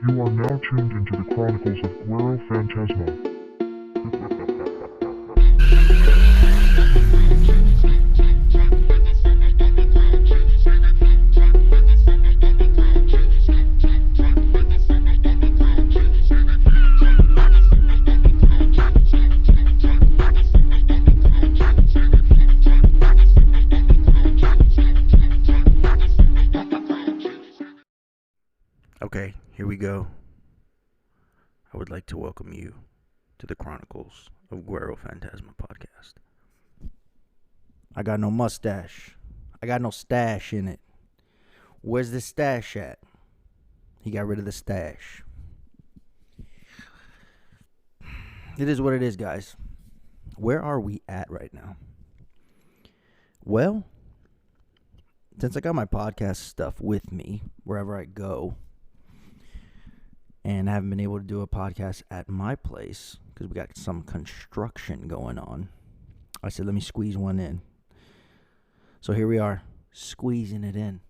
You are now tuned into the Chronicles of Guero Fantazma. Okay, here we go. I would like to welcome you to the Chronicles of Guero Fantazma podcast. I got no mustache. I got no stash in it. Where's the stash at? He got rid of the stash. It is what it is, guys. Where are we at right now? Well, since I got my podcast stuff with me wherever I go, and I haven't been able to do a podcast at my place because we got some construction going on, I said, let me squeeze one in. So here we are, squeezing it in.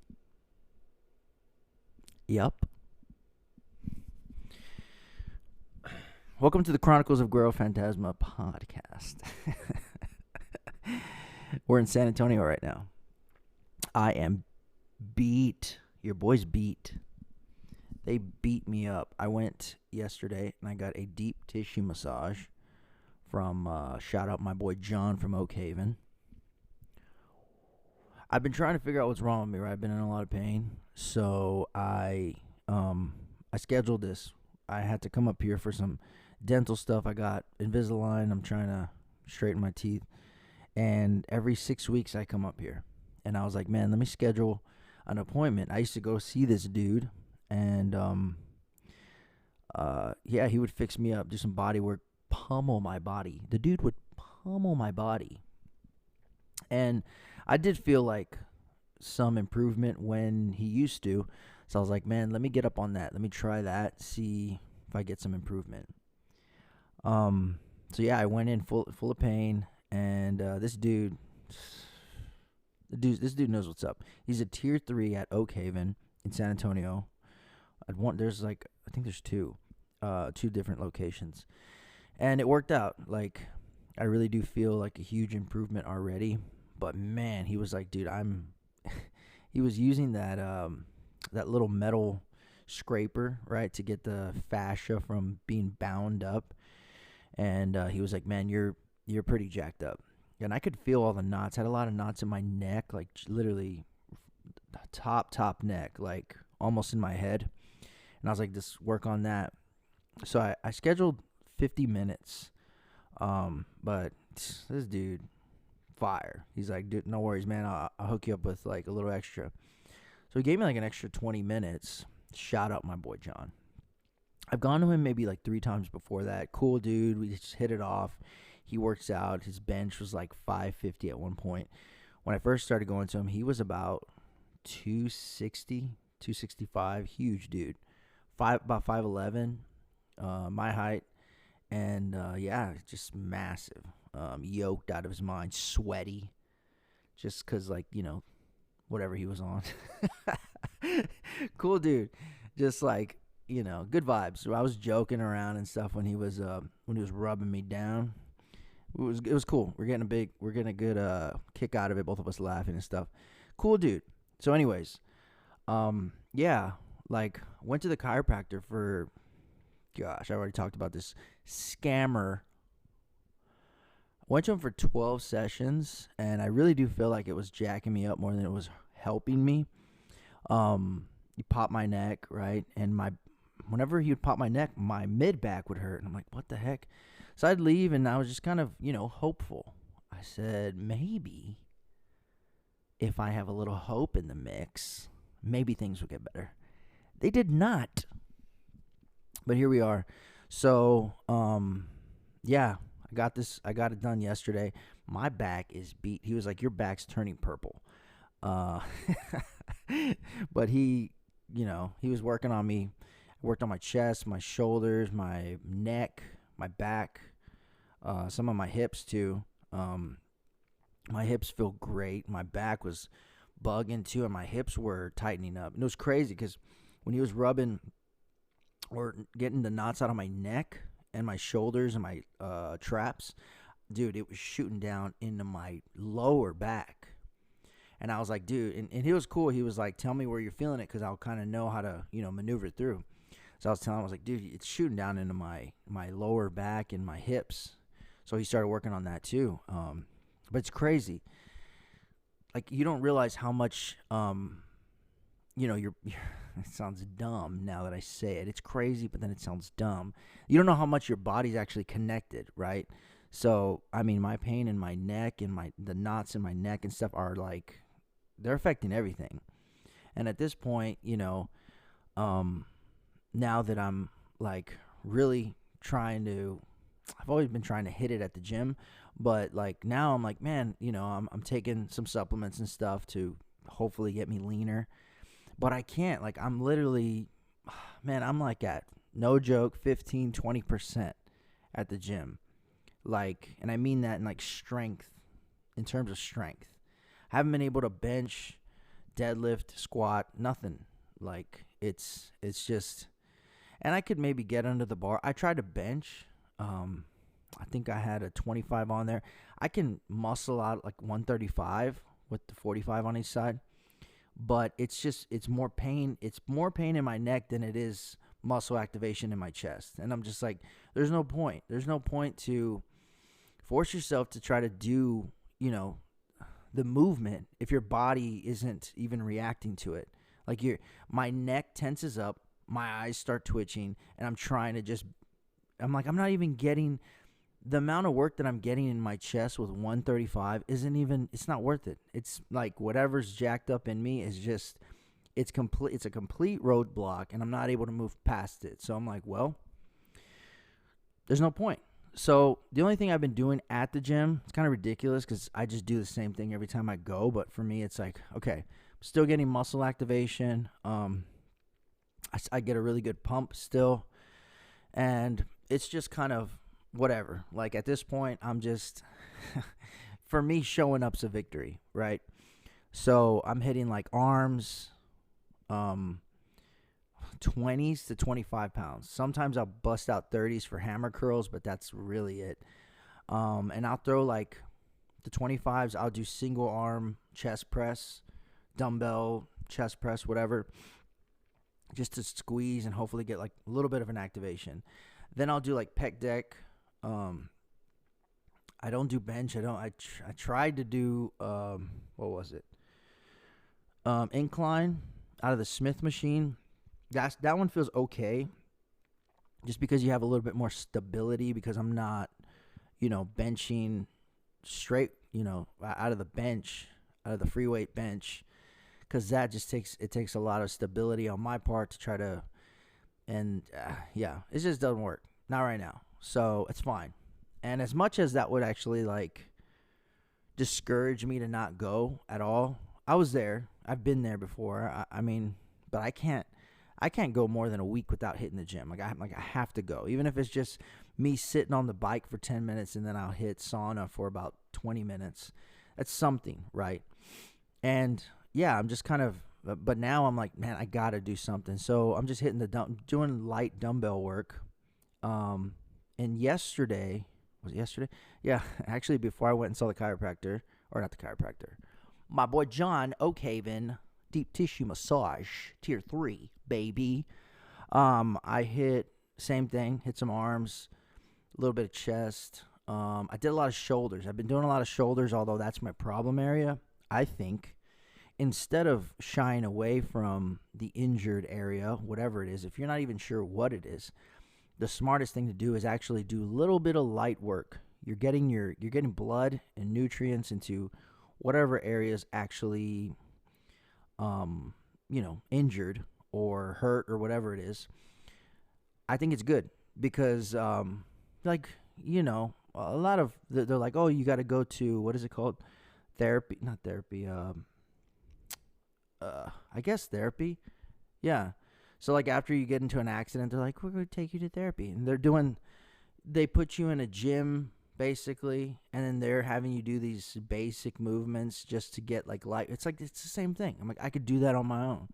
Yup. Welcome to the Chronicles of Guero Fantazma podcast. We're in San Antonio right now. I am beat. Your boy's beat. They beat me up. I went yesterday and I got a deep tissue massage from, shout out my boy John from Oak Haven. I've been trying to figure out what's wrong with me, right? I've been in a lot of pain. So I scheduled this. I had to come up here for some dental stuff. I got Invisalign. I'm trying to straighten my teeth. And every 6 weeks I come up here. And I was like, man, let me schedule an appointment. I used to go see this dude. And, yeah, he would fix me up, do some body work, pummel my body. The dude would pummel my body. And I did feel like some improvement when he used to. So I was like, man, let me get up on that. Let me try that, see if I get some improvement. So yeah, I went in full of pain, and this dude knows what's up. He's a tier 3 at Oak Haven in San Antonio. I think there's two different locations, and it worked out. Like, I really do feel like a huge improvement already. But man, he was like, dude, he was using that little metal scraper, right, to get the fascia from being bound up, and he was like, man, you're pretty jacked up, and I could feel all the knots. I had a lot of knots in my neck, like literally top neck, like almost in my head. And I was like, just work on that. So I scheduled 50 minutes. But this dude, fire. He's like, dude, no worries, man. I'll hook you up with like a little extra. So he gave me like an extra 20 minutes. Shout out my boy John. I've gone to him maybe like 3 times before that. Cool dude. We just hit it off. He works out. His bench was like 550 at one point. When I first started going to him, he was about 260, 265. Huge dude. About 5'11", my height, and yeah, just massive, yoked out of his mind, sweaty, just because, like, you know, whatever he was on. Cool dude, just like, you know, good vibes. So I was joking around and stuff when he was rubbing me down. It was cool. We're getting a good kick out of it, both of us laughing and stuff. Cool dude. So anyways, yeah. Like, went to the chiropractor for, gosh, I already talked about this scammer. Went to him for 12 sessions, and I really do feel like it was jacking me up more than it was helping me. He popped my neck, right? And whenever he would pop my neck, my mid-back would hurt. And I'm like, what the heck? So I'd leave, and I was just kind of, you know, hopeful. I said, maybe if I have a little hope in the mix, maybe things will get better. They did not. But here we are. So, yeah, I got it done yesterday. My back is beat. He was like, your back's turning purple. But he, you know, he was working on me. Worked on my chest, my shoulders, my neck, my back, some of my hips too. My hips feel great. My back was bugging too, and my hips were tightening up. And it was crazy because when he was rubbing or getting the knots out of my neck and my shoulders and my traps, dude, it was shooting down into my lower back. And I was like, dude, and he was cool. He was like, tell me where you're feeling it because I'll kind of know how to, maneuver through. So I was telling him, I was like, dude, it's shooting down into my lower back and my hips. So he started working on that too. But it's crazy. Like, you don't realize how much, it sounds dumb now that I say it. It's crazy, but then it sounds dumb. You don't know how much your body's actually connected, right? So, I mean, my pain in my neck and the knots in my neck and stuff are like, they're affecting everything. And at this point, now that I'm like really trying to, I've always been trying to hit it at the gym, but like now I'm like, man, I'm taking some supplements and stuff to hopefully get me leaner, but I can't. Like, I'm literally, man, I'm like at, no joke, 15-20% at the gym. Like, and I mean that in like strength, in terms of strength. I haven't been able to bench, deadlift, squat, nothing. Like, it's just, and I could maybe get under the bar. I tried to bench. I think I had a 25 on there. I can muscle out like 135 with the 45 on each side. But it's more pain. It's more pain in my neck than it is muscle activation in my chest. And I'm just like, there's no point. There's no point to force yourself to try to do, the movement if your body isn't even reacting to it. Like, my neck tenses up, my eyes start twitching, and I'm not even getting the amount of work that I'm getting in my chest with 135 it's not worth it. It's like whatever's jacked up in me is just, it's a complete roadblock, and I'm not able to move past it. So I'm like, well, there's no point. So the only thing I've been doing at the gym, it's kind of ridiculous because I just do the same thing every time I go. But for me, it's like, okay, I'm still getting muscle activation. I get a really good pump still. And it's just kind of whatever. Like, at this point, I'm just, for me, showing up's a victory, right? So I'm hitting like arms, 20s to 25 pounds. Sometimes I'll bust out 30s for hammer curls, but that's really it. And I'll throw like the 25s. I'll do single arm chest press, dumbbell chest press, whatever, just to squeeze and hopefully get like a little bit of an activation. Then I'll do like pec deck. I don't do bench. I tried to do, what was it? Incline out of the Smith machine. That one feels okay, just because you have a little bit more stability, because I'm not, benching straight, out of the bench, out of the free weight bench, because that just takes a lot of stability on my part to try to, and it just doesn't work. Not right now. So it's fine. And as much as that would actually like discourage me to not go at all, I was there. I've been there before. I mean, but I can't go more than a week without hitting the gym. Like I have to go, even if it's just me sitting on the bike for 10 minutes and then I'll hit sauna for about 20 minutes. That's something, right? And yeah, I'm just kind of, but now I'm like, man, I gotta do something. So I'm just hitting doing light dumbbell work. And yesterday, was it yesterday? Yeah, actually, before I went and saw the chiropractor, or not the chiropractor, my boy John Oakhaven, deep tissue massage, tier 3, baby. I hit, same thing, hit some arms, a little bit of chest. I did a lot of shoulders. I've been doing a lot of shoulders, although that's my problem area. I think instead of shying away from the injured area, whatever it is, if you're not even sure what it is, the smartest thing to do is actually do a little bit of light work. You're getting blood and nutrients into whatever areas actually, injured or hurt or whatever it is. I think it's good because, a lot of they're like, oh, you got to go to, what is it called? Therapy, not therapy. I guess therapy. Yeah. So like after you get into an accident, they're like, we're going to take you to therapy. And they put you in a gym basically, and then they're having you do these basic movements just to get like light. It's the same thing. I'm like, I could do that on my own.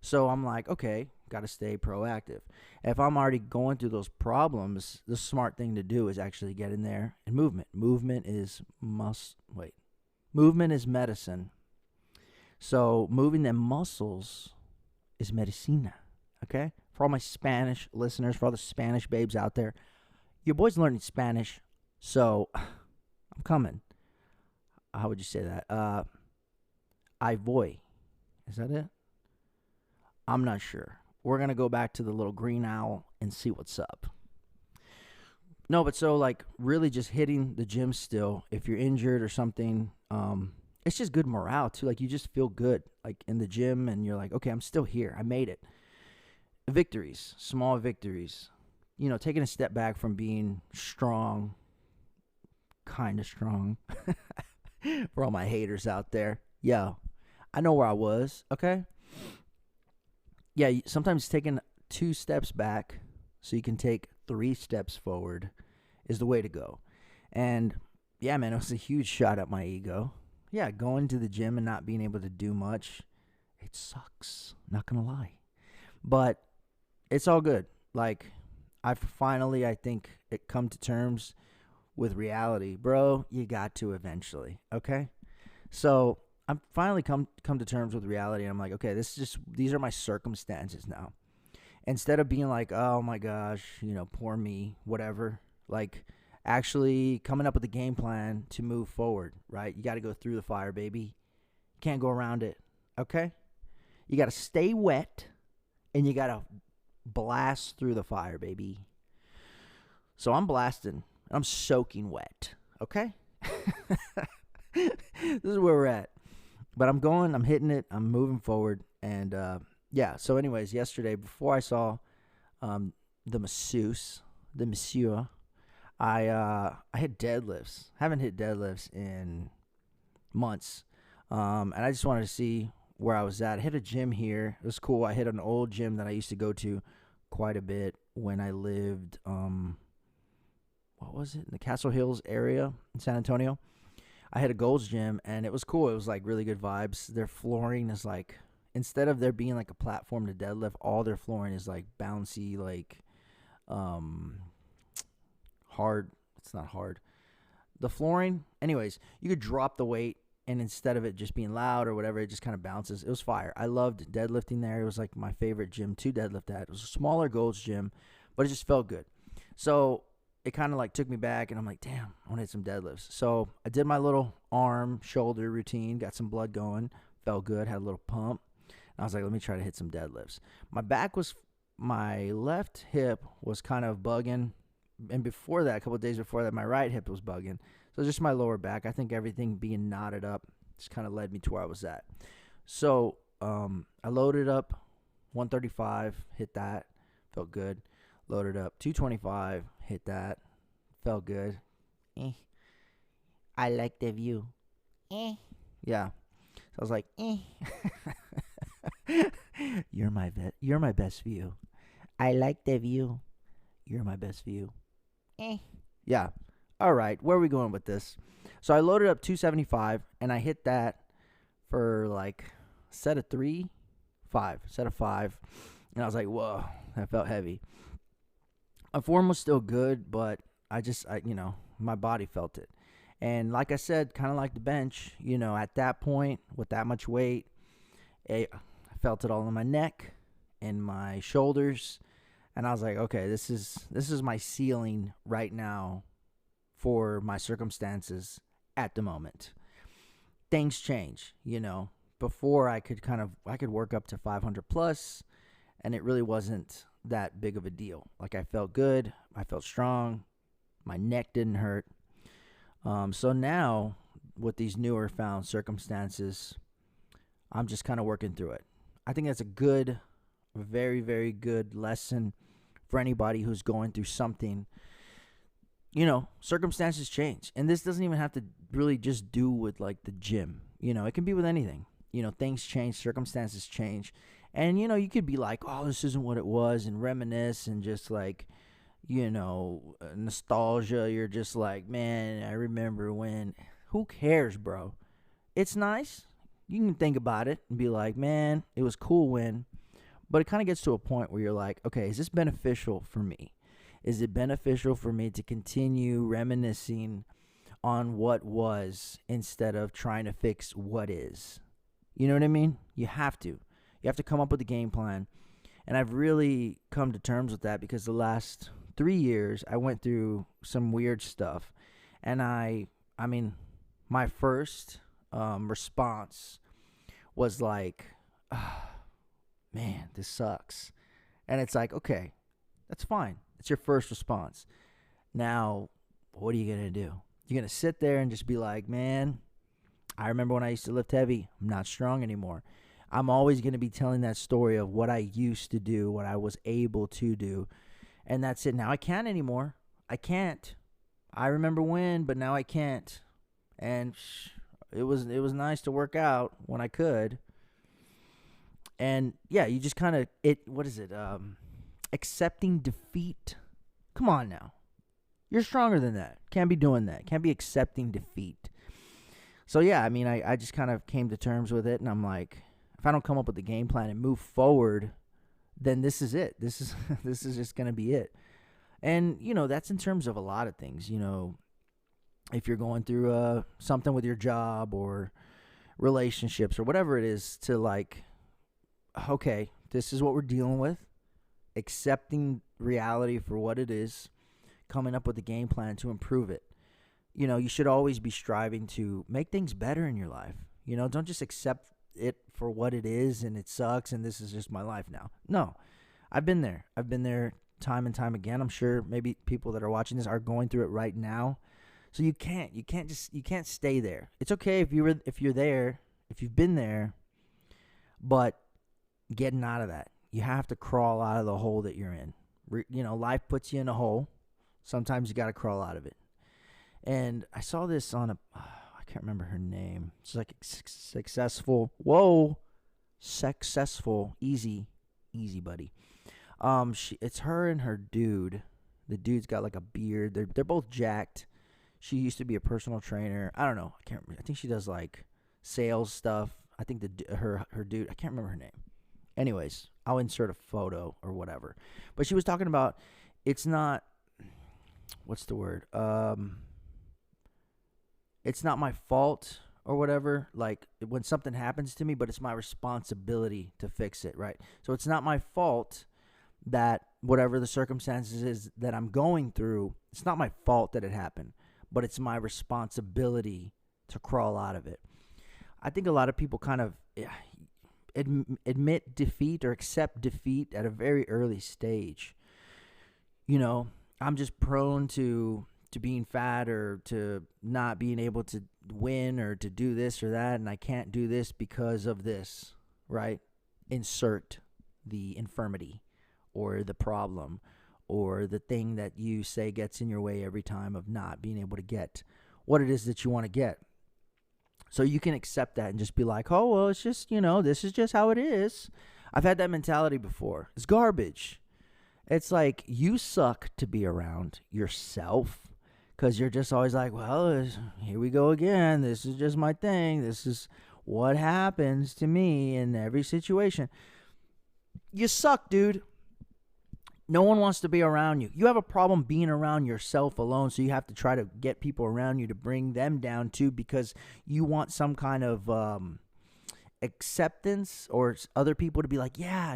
So I'm like, okay, got to stay proactive. If I'm already going through those problems, the smart thing to do is actually get in there and movement. Movement is medicine. So moving them muscles is medicina. Okay? For all my Spanish listeners, for all the Spanish babes out there, your boy's learning Spanish, so I'm coming. How would you say that? I voy. Is that it? I'm not sure. We're going to go back to the little green owl and see what's up. No, but so, like, really just hitting the gym still. If you're injured or something, it's just good morale, too. Like, you just feel good, like, in the gym, and you're like, okay, I'm still here. I made it. Victories, small victories. You know, taking a step back from being strong, kind of strong, for all my haters out there. Yo, I know where I was, okay? Yeah, sometimes taking 2 steps back so you can take 3 steps forward is the way to go. And, yeah, man, it was a huge shot at my ego. Yeah, going to the gym and not being able to do much, it sucks. Not going to lie. But it's all good. Like, I've finally, I think, come to terms with reality. Bro, you got to eventually, okay? So I'm finally come to terms with reality. And I'm like, okay, these are my circumstances now. Instead of being like, oh my gosh, you know, poor me, whatever. Like, actually coming up with a game plan to move forward, right? You got to go through the fire, baby. You can't go around it, okay? You got to stay wet, and you got to blast through the fire, baby. So I'm blasting. I'm soaking wet, okay? This is where we're at. But I'm going, I'm hitting it, I'm moving forward. And, yeah, so anyways, yesterday, before I saw the monsieur, I hit deadlifts. Haven't hit deadlifts in months. And I just wanted to see where I was at. I hit a gym here. It was cool. I hit an old gym that I used to go to quite a bit when I lived, what was it? In the Castle Hills area in San Antonio. I hit a Gold's Gym, and it was cool. It was, like, really good vibes. Their flooring is, like, instead of there being, like, a platform to deadlift, all their flooring is, like, bouncy, like, hard. It's not hard. The flooring, anyways, you could drop the weight, and instead of it just being loud or whatever, it just kind of bounces. It was fire. I loved deadlifting there. It was, like, my favorite gym to deadlift at. It was a smaller Gold's Gym, but it just felt good. So it kind of, like, took me back, and I'm like, damn, I want to hit some deadlifts. So I did my little arm, shoulder routine, got some blood going, felt good, had a little pump. And I was like, let me try to hit some deadlifts. My left hip was kind of bugging, and before that, a couple of days before that, my right hip was bugging. So just my lower back, I think everything being knotted up just kind of led me to where I was at. So I loaded up 135, hit that, felt good. Loaded up 225, hit that, felt good. I like the view. Yeah. So I was like, You're my best view. I like the view. You're my best view. Yeah. All right. Where are we going with this? So I loaded up 275, and I hit that for like set of 5. And I was like, whoa, that felt heavy. My form was still good, but I my body felt it. And like I said, kind of like the bench, you know, at that point, with that much weight, I felt it all in my neck and my shoulders. And I was like, okay, this is my ceiling right now for my circumstances at the moment. Things change, you know. Before I could work up to 500 plus, and it really wasn't that big of a deal. Like, I felt good, I felt strong, my neck didn't hurt. So now, with these newer found circumstances, I'm just kind of working through it. I think that's a very, very good lesson for anybody who's going through something. You know, circumstances change. And this doesn't even have to really just do with, like, the gym. You know, it can be with anything. You know, things change, circumstances change. And, you know, you could be like, oh, this isn't what it was, and reminisce, and just, like, you know, nostalgia. You're just like, man, I remember when. Who cares, bro? It's nice. You can think about it and be like, man, it was cool when. But it kind of gets to a point where you're like, okay, is this beneficial for me? Is it beneficial for me to continue reminiscing on what was instead of trying to fix what is? You know what I mean? You have to. You have to come up with a game plan. And I've really come to terms with that because the last 3 years I went through some weird stuff. And I mean, my first response was like, man, this sucks. And it's like, okay, that's fine. It's your first response. Now, what are you going to do? You're going to sit there and just be like, man, I remember when I used to lift heavy. I'm not strong anymore. I'm always going to be telling that story of what I used to do, what I was able to do. And that's it. Now I can't anymore. I can't. I remember when, but now I can't. And it was nice to work out when I could. And yeah, you just kind of accepting defeat. Come on now. You're stronger than that. Can't be doing that. Can't be accepting defeat. So yeah, I mean, I just kind of came to terms with it, and I'm like, if I don't come up with a game plan and move forward, then this is it. This is just going to be it. And, that's in terms of a lot of things. If you're going through something with your job or relationships or whatever it is, to like, okay, this is what we're dealing with, accepting reality for what it is, coming up with a game plan to improve it. You should always be striving to make things better in your life. Don't just accept it for what it is and it sucks and this is just my life now. No, I've been there. I've been there time and time again. I'm sure maybe people that are watching this are going through it right now. So you can't stay there. It's okay if you're there, if you've been there, but getting out of that. You have to crawl out of the hole that you're in. Life puts you in a hole. Sometimes you got to crawl out of it. And I saw this on I can't remember her name. It's like successful, easy buddy. It's her and her dude. The dude's got like a beard. They're both jacked. She used to be a personal trainer. I don't know. I can't remember. I think she does like sales stuff. I think her dude, I can't remember her name. Anyways, I'll insert a photo or whatever. But she was talking about, it's not, what's the word? It's not my fault or whatever, like when something happens to me, but it's my responsibility to fix it, right? So it's not my fault that whatever the circumstances is that I'm going through, it's not my fault that it happened, but it's my responsibility to crawl out of it. I think a lot of people kind of admit defeat or accept defeat at a very early stage. I'm just prone to being fat or to not being able to win or to do this or that, and I can't do this because of this, right? Insert the infirmity or the problem or the thing that you say gets in your way every time of not being able to get what it is that you want to get. So you can accept that and just be like, oh, well, it's just, this is just how it is. I've had that mentality before. It's garbage. It's like you suck to be around yourself because you're just always like, well, here we go again. This is just my thing. This is what happens to me in every situation. You suck, dude. No one wants to be around you. You have a problem being around yourself alone, so you have to try to get people around you to bring them down too because you want some kind of acceptance or other people to be like, yeah,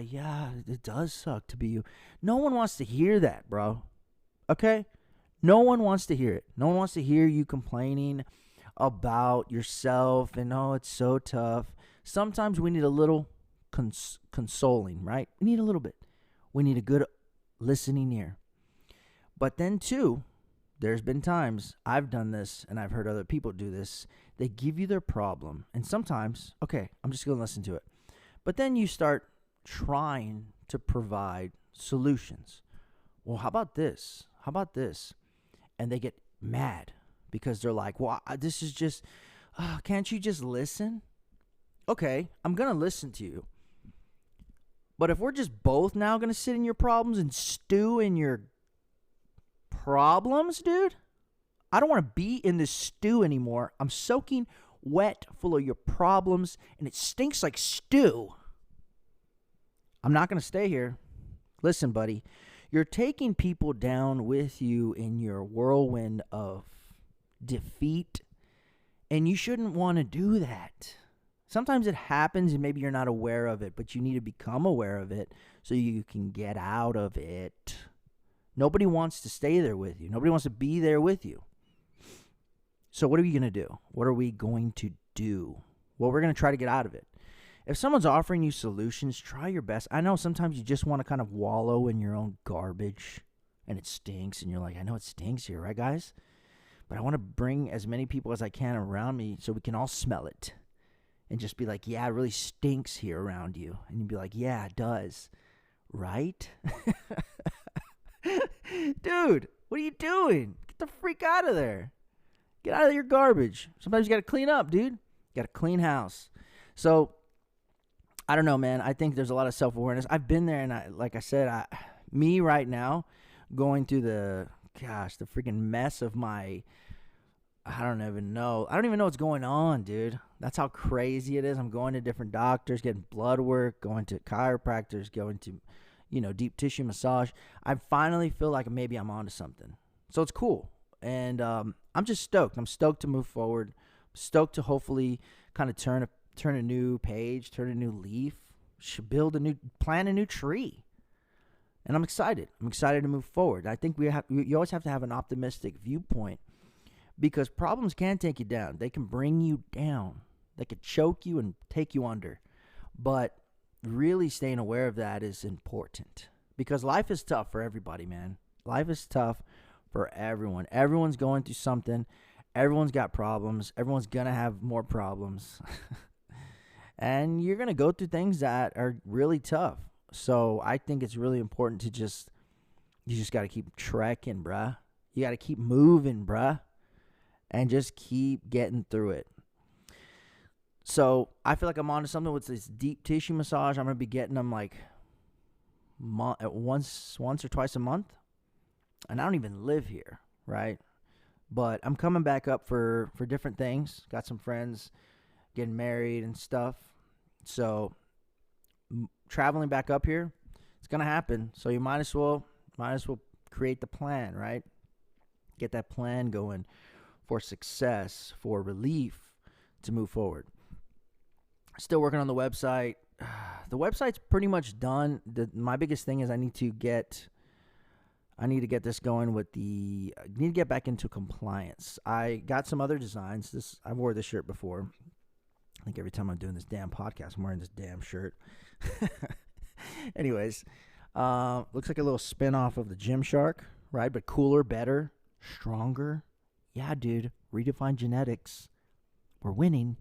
it does suck to be you. No one wants to hear that, bro. Okay? No one wants to hear it. No one wants to hear you complaining about yourself and, oh, it's so tough. Sometimes we need a little consoling, right? We need a little bit. We need a good listening ear. But then, too, there's been times I've done this and I've heard other people do this. They give you their problem. And sometimes, okay, I'm just going to listen to it. But then you start trying to provide solutions. Well, how about this? How about this? And they get mad because they're like, well, this is just, can't you just listen? Okay, I'm going to listen to you. But if we're just both now going to sit in your problems and stew in your problems, dude, I don't want to be in this stew anymore. I'm soaking wet full of your problems, and it stinks like stew. I'm not going to stay here. Listen, buddy, you're taking people down with you in your whirlwind of defeat, and you shouldn't want to do that. Sometimes it happens and maybe you're not aware of it, but you need to become aware of it so you can get out of it. Nobody wants to stay there with you. Nobody wants to be there with you. So what are we going to do? What are we going to do? Well, we're going to try to get out of it. If someone's offering you solutions, try your best. I know sometimes you just want to kind of wallow in your own garbage and it stinks and you're like, I know it stinks here, right, guys? But I want to bring as many people as I can around me so we can all smell it and just be like, yeah, it really stinks here around you. And you'd be like, yeah, it does. Right? Dude, what are you doing? Get the freak out of there. Get out of your garbage. Sometimes you got to clean up, dude. You got to clean house. So, I don't know, man. I think there's a lot of self-awareness. I've been there, and like I said, me right now, going through the freaking mess of my, I don't even know what's going on, dude. That's how crazy it is. I'm going to different doctors, getting blood work, going to chiropractors, going to, deep tissue massage. I finally feel like maybe I'm onto something. So it's cool. And I'm just stoked. I'm stoked to move forward. I'm stoked to hopefully kind of turn a new page, turn a new leaf, plant a new tree. And I'm excited. I'm excited to move forward. I think you always have to have an optimistic viewpoint because problems can take you down. They can bring you down. They could choke you and take you under. But really staying aware of that is important because life is tough for everybody, man. Life is tough for everyone. Everyone's going through something. Everyone's got problems. Everyone's going to have more problems. And you're going to go through things that are really tough. So I think it's really important to you just got to keep trekking, bruh. You got to keep moving, bruh. And just keep getting through it. So I feel like I'm onto something with this deep tissue massage. I'm going to be getting them like once or twice a month. And I don't even live here, right? But I'm coming back up for different things. Got some friends getting married and stuff. So traveling back up here, it's going to happen. So you might as well create the plan, right? Get that plan going for success, for relief to move forward. Still working on the website. The website's pretty much done. My biggest thing is I need to get this going with I need to get back into compliance. I got some other designs. I wore this shirt before. I think every time I'm doing this damn podcast, I'm wearing this damn shirt. Anyways, looks like a little spin-off of the Gymshark, right? But cooler, better, stronger. Yeah, dude. Redefined genetics. We're winning.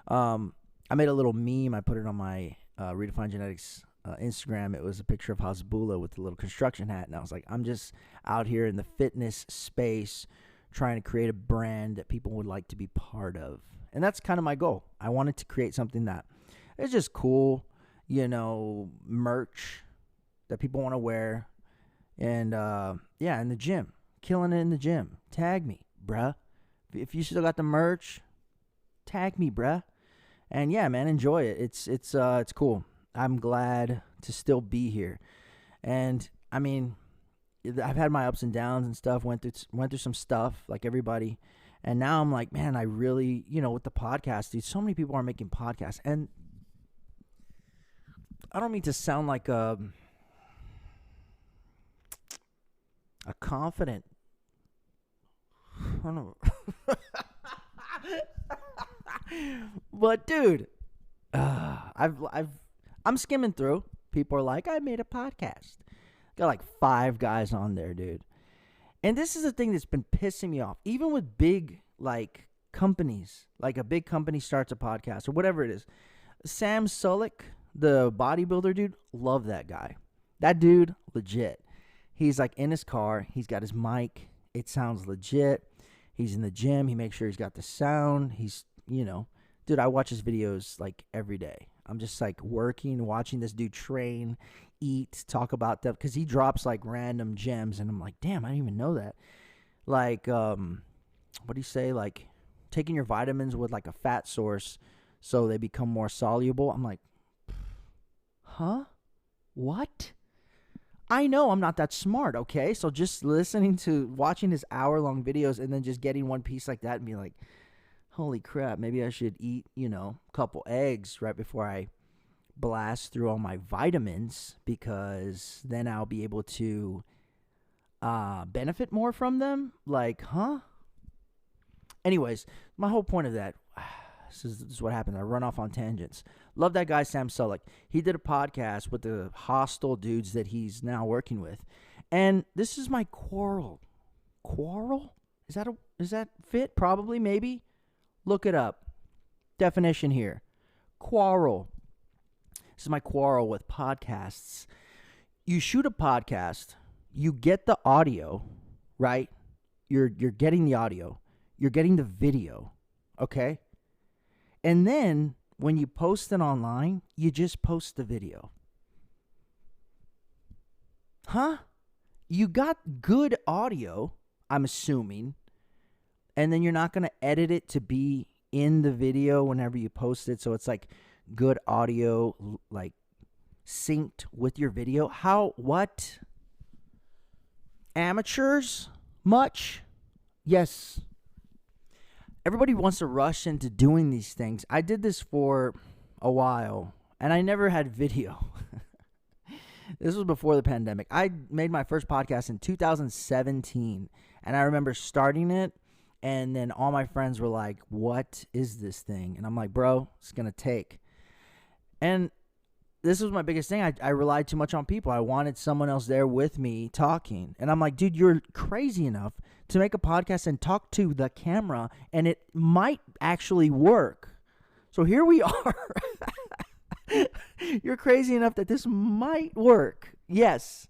I made a little meme. I put it on my Redefined Genetics Instagram. It was a picture of Hasbulla with the little construction hat. And I was like, I'm just out here in the fitness space trying to create a brand that people would like to be part of. And that's kind of my goal. I wanted to create something that is just cool, merch that people want to wear. And, in the gym. Killing it in the gym. Tag me, bruh. If you still got the merch, tag me, bruh. And yeah, man, enjoy it. It's cool. I'm glad to still be here. And I mean, I've had my ups and downs and stuff. Went through some stuff like everybody. And now I'm like, man, I really, with the podcast, dude, so many people are making podcasts. And I don't mean to sound like a confident, I don't know. But dude, I'm skimming through. People are like, I made a podcast. Got like 5 guys on there, dude. And this is the thing that's been pissing me off. Even with big companies, like a big company starts a podcast or whatever it is. Sam Sulek, the bodybuilder dude, love that guy. That dude, legit. He's like in his car. He's got his mic. It sounds legit. He's in the gym. He makes sure he's got the sound. He's, dude, I watch his videos like every day. I'm just like watching this dude train, eat, talk about that. Because he drops like random gems. And I'm like, damn, I didn't even know that. Like, what do you say? Like taking your vitamins with like a fat source so they become more soluble. I'm like, huh? What? I know I'm not that smart, okay? So just watching his hour-long videos and then just getting one piece like that and be like, holy crap, maybe I should eat, a couple eggs right before I blast through all my vitamins, because then I'll be able to benefit more from them. Like, huh? Anyways, my whole point of that, this is what happens. I run off on tangents. Love that guy, Sam Sulek. He did a podcast with the hostile dudes that he's now working with. And this is my quarrel. Quarrel? Is that fit? Probably, maybe. Look it up. Definition here. Quarrel. This is my quarrel with podcasts. You shoot a podcast, you get the audio, right? You're getting the audio. You're getting the video, okay? And then when you post it online, you just post the video. Huh? You got good audio, I'm assuming, and then you're not going to edit it to be in the video whenever you post it, so it's like good audio, like synced with your video. How? What? Amateurs? Much? Yes. Everybody wants to rush into doing these things. I did this for a while, and I never had video. This was before the pandemic. I made my first podcast in 2017, and I remember starting it, and then all my friends were like, what is this thing? And I'm like, bro, it's going to take. And this was my biggest thing. I relied too much on people. I wanted someone else there with me talking. And I'm like, dude, you're crazy enough to make a podcast and talk to the camera, and it might actually work. So here we are. You're crazy enough that this might work. Yes.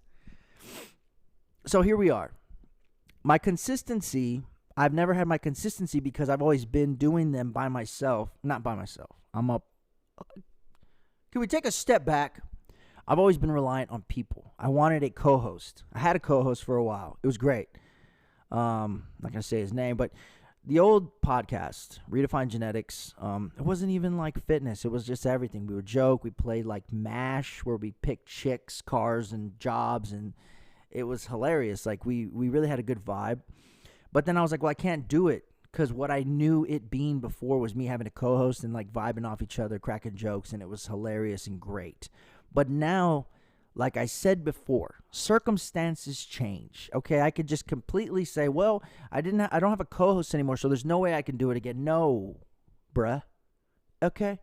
So here we are. My consistency, I've never had my consistency because I've always been doing them by myself. Not by myself. Can we take a step back? I've always been reliant on people. I wanted a co-host. I had a co-host for a while. It was great. I'm not going to say his name, but the old podcast, Redefine Genetics, it wasn't even like fitness. It was just everything. We would joke. We played like MASH, where we picked chicks, cars, and jobs, and it was hilarious. Like, we really had a good vibe. But then I was like, well, I can't do it, because what I knew it being before was me having a co-host and like vibing off each other, cracking jokes, and it was hilarious and great. But now, like I said before, circumstances change. Okay, I could just completely say, well, I don't have a co-host anymore, so there's no way I can do it again. No, bruh. Okay,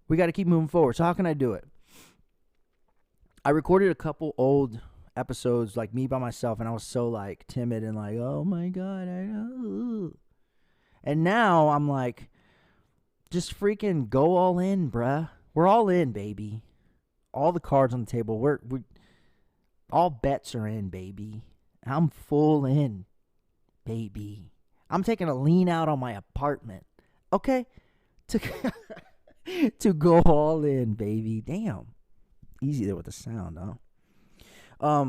we got to keep moving forward. So how can I do it? I recorded a couple old episodes, like me by myself, and I was so like timid and like, oh my God, I know. And now I'm like, just freaking go all in, bruh. We're all in, baby. All the cards on the table. We're all bets are in, baby. I'm full in, baby. I'm taking a lean out on my apartment. Okay? To go all in, baby. Damn. Easy there with the sound, huh?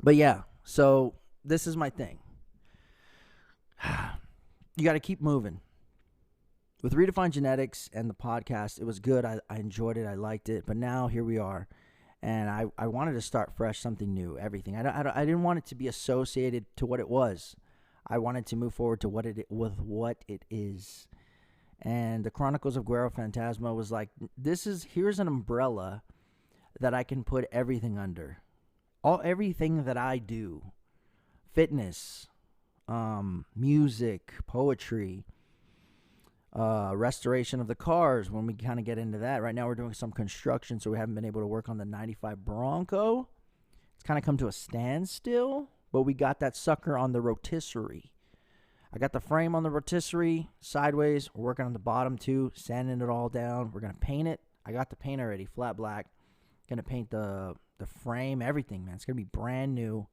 But yeah, so this is my thing. You got to keep moving. With Redefine Genetics and the podcast, it was good. I enjoyed it. I liked it. But now here we are. And I wanted to start fresh, something new, everything. I didn't want it to be associated to what it was. I wanted to move forward to what it is. And the Chronicles of Guero Fantazma was like, here's an umbrella that I can put everything under. Everything that I do. Fitness, music, poetry, restoration of the cars, when we kind of get into that. Right now we're doing some construction, so we haven't been able to work on the 95 Bronco. It's kind of come to a standstill, but we got that sucker on the rotisserie. I got the frame on the rotisserie sideways. We're working on the bottom too, sanding it all down. We're going to paint it. I got the paint already, flat black. Going to paint the frame, everything, man. It's going to be brand new.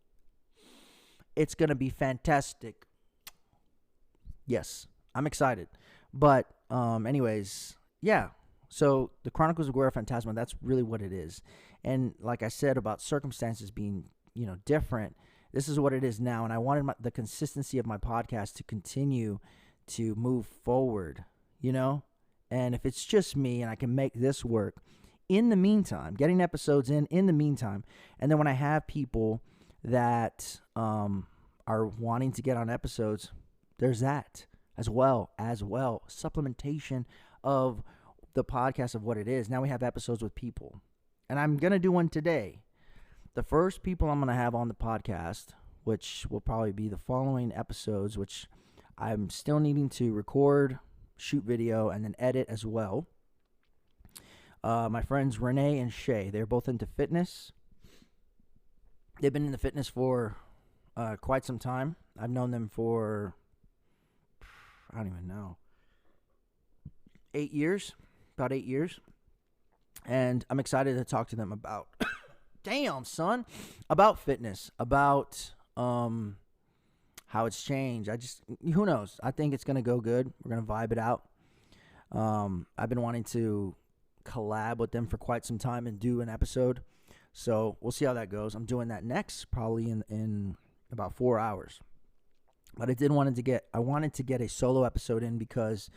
It's going to be fantastic. Yes, I'm excited. But anyways, yeah. So the Chronicles of Guero Fantazma, that's really what it is. And like I said about circumstances being, different, this is what it is now. And I wanted the consistency of my podcast to continue to move forward, And if it's just me and I can make this work, in the meantime, getting episodes in the meantime. And then when I have people that are wanting to get on episodes, there's that as well. Supplementation of the podcast of what it is. Now we have episodes with people. And I'm going to do one today. The first people I'm going to have on the podcast, which will probably be the following episodes, which I'm still needing to record, shoot video, and then edit as well. My friends Renee and Shay, they're both into fitness. They've been into fitness for quite some time. I've known them for, I don't even know, 8 years, about 8 years. And I'm excited to talk to them about, damn, son, about fitness, about how it's changed. Who knows? I think it's going to go good. We're going to vibe it out. I've been wanting to collab with them for quite some time and do an episode. So we'll see how that goes. I'm doing that next, probably in about 4 hours. But I wanted to get a solo episode in because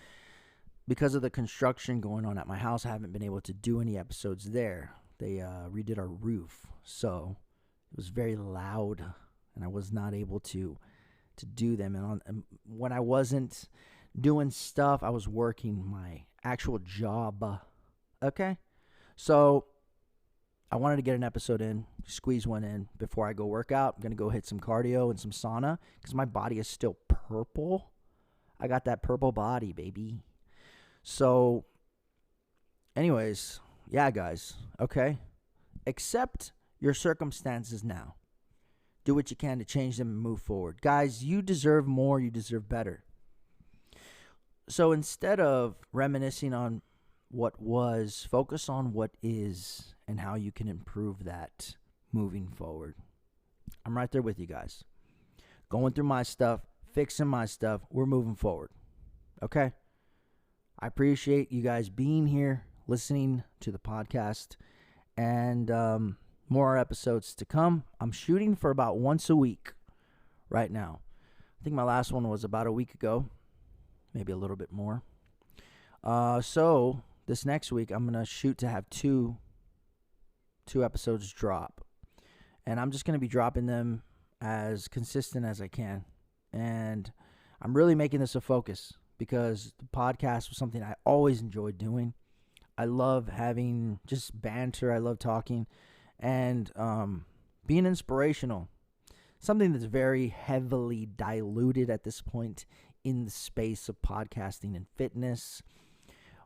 of the construction going on at my house. I haven't been able to do any episodes there. They redid our roof, so it was very loud, and I was not able to do them. And when I wasn't doing stuff, I was working my actual job. Okay, so I wanted to get an episode in, squeeze one in before I go work out. I'm going to go hit some cardio and some sauna because my body is still purple. I got that purple body, baby. So, anyways, yeah, guys, okay? Accept your circumstances now. Do what you can to change them and move forward. Guys, you deserve more. You deserve better. So instead of reminiscing on what was, focus on what is and how you can improve that moving forward. I'm right there with you guys. Going through my stuff, fixing my stuff. We're moving forward. Okay? I appreciate you guys being here, listening to the podcast, and more episodes to come. I'm shooting for about once a week right now. I think my last one was about a week ago, maybe a little bit more. So this next week, I'm going to shoot to have two episodes drop. And I'm just going to be dropping them as consistent as I can. And I'm really making this a focus because the podcast was something I always enjoyed doing. I love having just banter. I love talking and being inspirational. Something that's very heavily diluted at this point in the space of podcasting and fitness.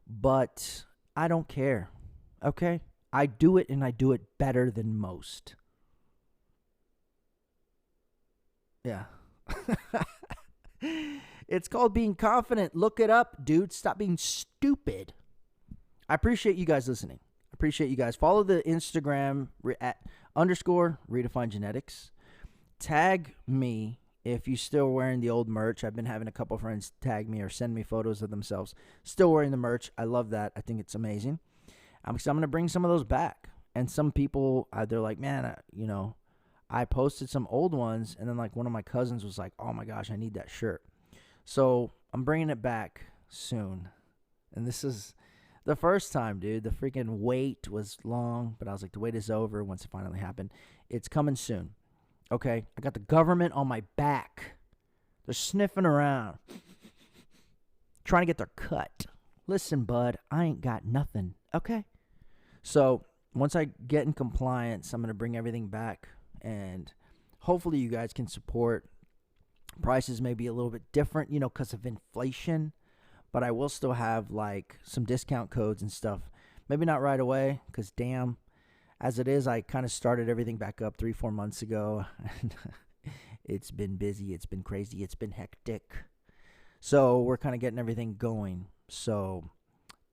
But I don't care, okay? I do it, and I do it better than most. Yeah. It's called being confident. Look it up, dude. Stop being stupid. I appreciate you guys listening. I appreciate you guys. Follow the Instagram at _redefine genetics. Tag me if you're still wearing the old merch. I've been having a couple friends tag me or send me photos of themselves still wearing the merch. I love that. I think it's amazing. I'm going to bring some of those back. And some people, they're like, man, I posted some old ones. And then like one of my cousins was like, oh my gosh, I need that shirt. So I'm bringing it back soon. And this is the first time, dude. The freaking wait was long. But I was like, the wait is over once it finally happened. It's coming soon. Okay, I got the government on my back. They're sniffing around, trying to get their cut. Listen, bud, I ain't got nothing, okay? So once I get in compliance, I'm going to bring everything back, and hopefully you guys can support. Prices may be a little bit different, because of inflation, but I will still have, like, some discount codes and stuff. Maybe not right away, because damn. As it is, I kind of started everything back up 3-4 months ago, and it's been busy, it's been crazy, it's been hectic. So we're kind of getting everything going. So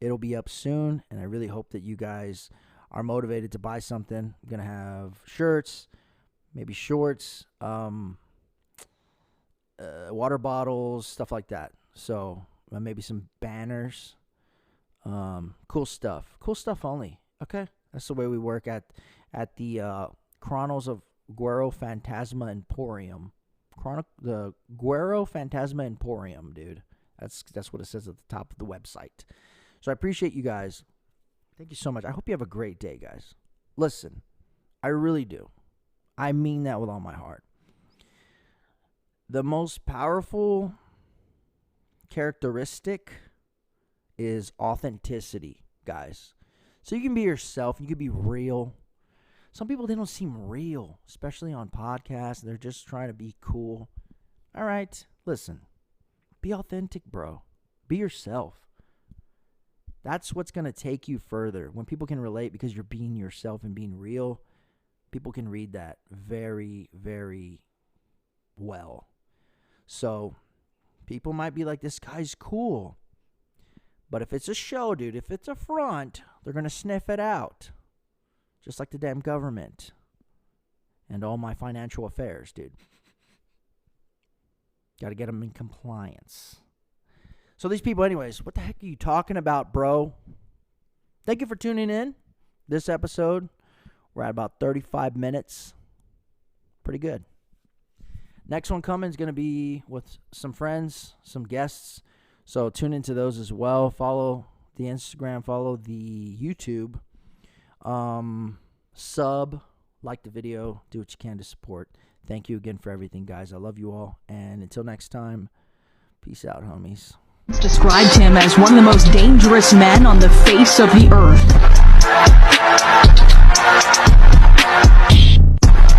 it'll be up soon, and I really hope that you guys are motivated to buy something. I'm going to have shirts, maybe shorts, water bottles, stuff like that. So maybe some banners, cool stuff only, okay? That's the way we work at the Chronos of Guero Fantazma Emporium. The Guero Fantazma Emporium, dude. That's what it says at the top of the website. So I appreciate you guys. Thank you so much. I hope you have a great day, guys. Listen, I really do. I mean that with all my heart. The most powerful characteristic is authenticity, guys. So you can be yourself. You can be real. Some people, they don't seem real, especially on podcasts. They're just trying to be cool. All right, listen. Be authentic, bro. Be yourself. That's what's going to take you further. When people can relate because you're being yourself and being real, people can read that very, very well. So people might be like, this guy's cool. But if it's a show, dude, if it's a front, they're going to sniff it out. Just like the damn government and all my financial affairs, dude. Got to get them in compliance. So these people, anyways, what the heck are you talking about, bro? Thank you for tuning in. This episode, we're at about 35 minutes. Pretty good. Next one coming is going to be with some friends, some guests. So tune into those as well. Follow the Instagram, follow the YouTube. Sub, like the video, do what you can to support. Thank you again for everything, guys. I love you all. And until next time, peace out, homies. Described him as one of the most dangerous men on the face of the earth.